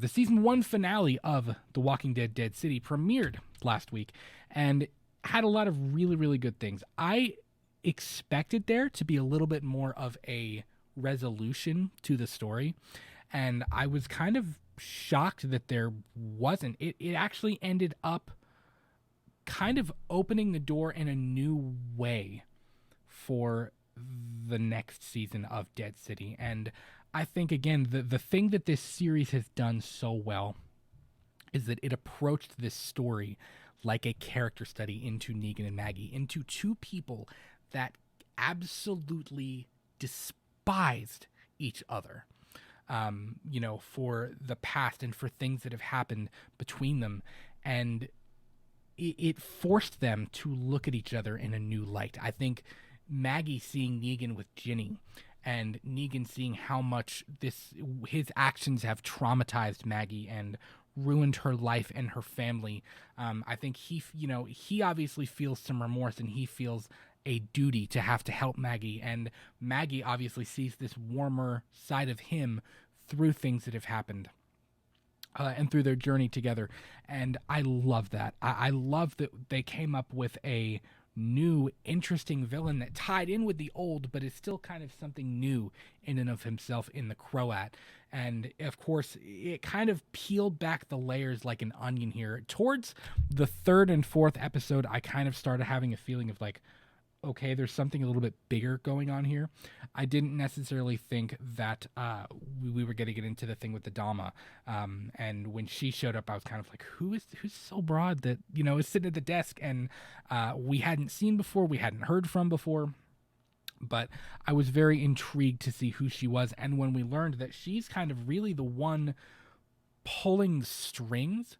The season 1 finale of The Walking Dead Dead City premiered last week and had a lot of really, really good things. I expected there to be a little bit more of a resolution to the story, and I was kind of shocked that there wasn't. It actually ended up kind of opening the door in a new way for the next season of Dead City. And I think, again, the thing that this series has done so well is that it approached this story like a character study into Negan and Maggie, into two people that absolutely despised each other, for the past and for things that have happened between them. And it forced them to look at each other in a new light. I think Maggie seeing Negan with Ginny, and Negan seeing how much his actions have traumatized Maggie and ruined her life and her family. I think he obviously feels some remorse, and he feels a duty to have to help Maggie. And Maggie obviously sees this warmer side of him through things that have happened. And through their journey together. And I love that. I love that they came up with a new, interesting villain that tied in with the old, but is still kind of something new in and of himself in the Croat. And of course, it kind of peeled back the layers like an onion here. Towards the third and fourth episode, I kind of started having a feeling of like, okay, there's something a little bit bigger going on here. I didn't necessarily think that we were going to get into the thing with the Doma. And when she showed up, I was kind of like, who's so broad that, is sitting at the desk and we hadn't seen before, we hadn't heard from before. But I was very intrigued to see who she was. And when we learned that she's kind of really the one pulling the strings,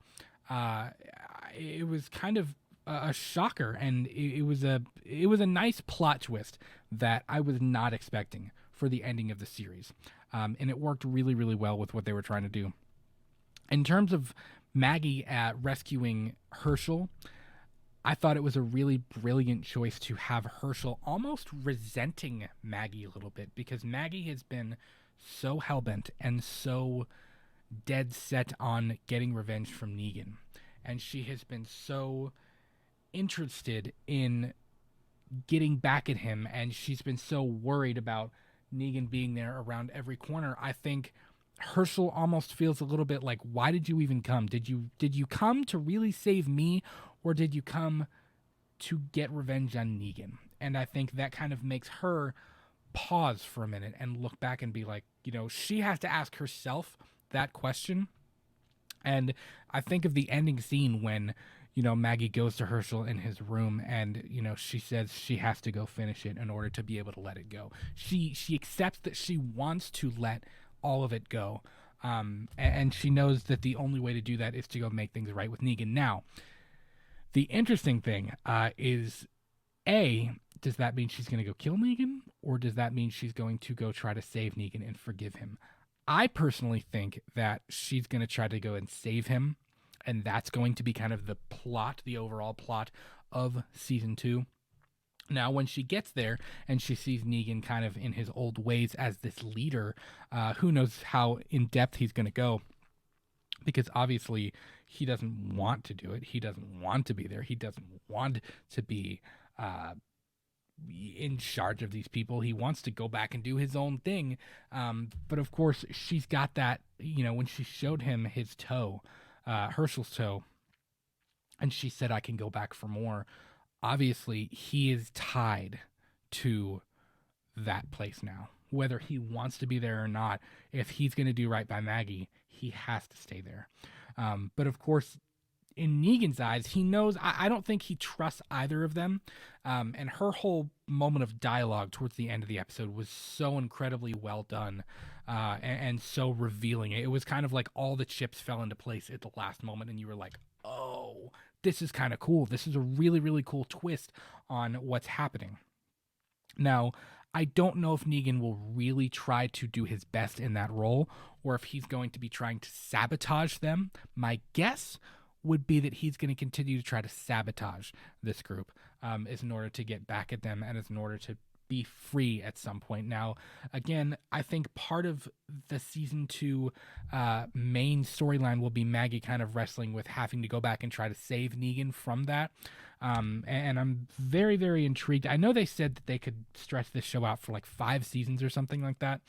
it was kind of a shocker, and it was a nice plot twist that I was not expecting for the ending of the series, and it worked really, really well with what they were trying to do. In terms of Maggie rescuing Herschel, I thought it was a really brilliant choice to have Herschel almost resenting Maggie a little bit, because Maggie has been so hellbent and so dead set on getting revenge from Negan, and she has been so interested in getting back at him, and she's been so worried about Negan being there around every corner. I think Herschel almost feels a little bit like, why did you even come? Did you come to really save me, or did you come to get revenge on Negan? And I think that kind of makes her pause for a minute and look back and be like, she has to ask herself that question. And I think of the ending scene when Maggie goes to Herschel in his room, and she says she has to go finish it in order to be able to let it go. She accepts that she wants to let all of it go, and she knows that the only way to do that is to go make things right with Negan. Now, the interesting thing is, does that mean she's going to go kill Negan, or does that mean she's going to go try to save Negan and forgive him? I personally think that she's going to try to go and save him, and that's going to be kind of the overall plot of season 2. Now, when she gets there and she sees Negan kind of in his old ways as this leader, who knows how in depth he's going to go, because obviously he doesn't want to do it. He doesn't want to be there. He doesn't want to be in charge of these people. He wants to go back and do his own thing. But of course, she's got that, when she showed him his toe, Herschel's toe, and she said, I can go back for more. Obviously, he is tied to that place now. Whether he wants to be there or not, if he's going to do right by Maggie, he has to stay there. But of course, in Negan's eyes, he knows, I don't think he trusts either of them. And her whole moment of dialogue towards the end of the episode was so incredibly well done, and so revealing. It was kind of like all the chips fell into place at the last moment, and you were like, oh, this is kind of cool. This is a really, really cool twist on what's happening. Now, I don't know if Negan will really try to do his best in that role, or if he's going to be trying to sabotage them. My guess would be that he's going to continue to try to sabotage this group, as in order to get back at them, and as in order to be free at some point. Now, again, I think part of the season 2 main storyline will be Maggie kind of wrestling with having to go back and try to save Negan from that. And I'm very, very intrigued. I know they said that they could stretch this show out for like 5 seasons or something like that.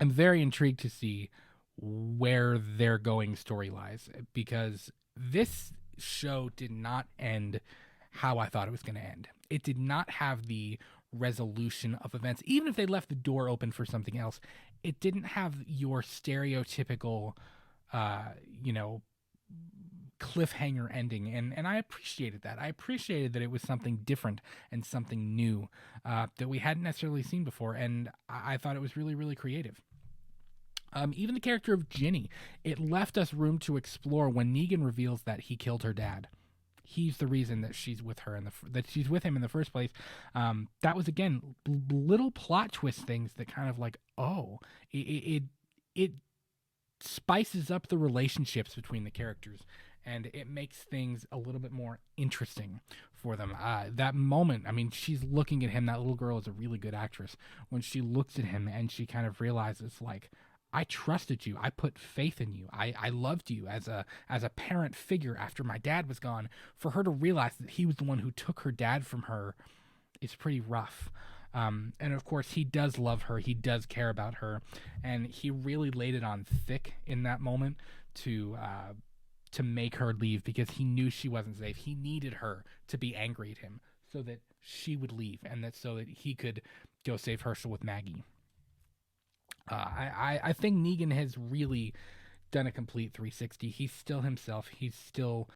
I'm very intrigued to see where they're going story-wise, because this show did not end how I thought it was going to end. It did not have the resolution of events. Even if they left the door open for something else, it didn't have your stereotypical, uh, you know, cliffhanger ending, and I appreciated that. I appreciated that it was something different and something new that we hadn't necessarily seen before, and I thought it was really, really creative. Even the character of Ginny, it left us room to explore when Negan reveals that he killed her dad. He's the reason that she's with her that she's with him in the first place. That was again little plot twist things that kind of like, oh, it spices up the relationships between the characters, and it makes things a little bit more interesting for them. That moment, I mean, she's looking at him. That little girl is a really good actress. When she looks at him and she kind of realizes, like, I trusted you. I put faith in you. I loved you as a parent figure after my dad was gone. For her to realize that he was the one who took her dad from her is pretty rough. And of course, he does love her. He does care about her, and he really laid it on thick in that moment to make her leave, because he knew she wasn't safe. He needed her to be angry at him so that she would leave, and that so that he could go save Herschel with Maggie. I think Negan has really done a complete 360. He's still himself. He's still